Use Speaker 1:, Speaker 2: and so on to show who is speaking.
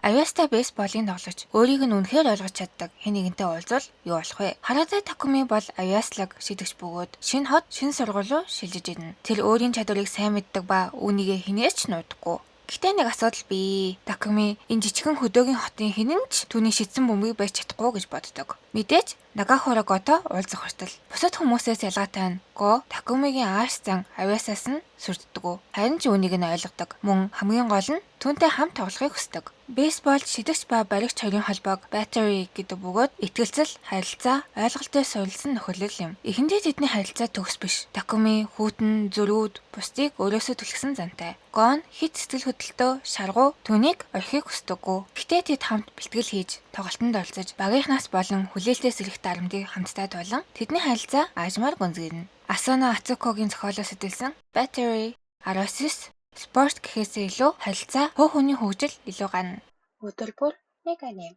Speaker 1: Аюустай бейсболын тоглогч өөрийг нь үнэхээр ойлгож чаддаг хэн нэгэнтэй уулзвал юу болох вэ? Харатай Такуми бол аюуслаг шидэгч бөгөөд шинэ хот, шинэ сургууль руу шилжиж ирнэ. Тэр өөрийн чадварыг сайн мэддэг ба үүнийгээ хинээс ч нуудахгүй. Гэхдээ нэг асуудал бий. Такуми энэ жижигхэн хөдөөгийн хотын хинэнч түүний шидсэн бөмбөгийг барьж чадахгүй гэж боддог. Мэдээж Нагахора Гото уулзах хүртэл бусад хүмүүсээс ялгаатай нь Го Такумигийн ааш зан авиасаас нь сүрддэг. Харин ч үүнийг нь ойлгодог. Мөн хамгийн гол нь түүнтэй хамт тоглохыг хүсдэг. Бейсбол шидэгч ба баригч хоёрын холбоог battery гэдэг бөгөөд итгэлцэл, харилцаа, ойлголттой суурилсан нөхөрлөл юм. Эхэндээ тэдний харилцаа төгс биш. Такуми хүйтэн, зөрүүд, бусдыг өөрөөсөө түлхсэн зантай. Гон хит сэтгэл хөдлөлтөө шаргуу түүнийг орхихыг хүсдэггүй. Гэтэ тэд хамт бэлтгэл хийж, тоглолтод оролцож, багийнхнаас болон хүлээлтээс ирэх дарамтыг хамтдаа тулан тэдний харилцаа аажмаар гүнзгийрнэ. Асано Ацукогийн зохиолоос хөтөлсөн Battery 19 спорт гэхээсээ илүү харилцаа, хөө хөний хөгжил илүү гарна.
Speaker 2: Өдөр бүр нэг аним.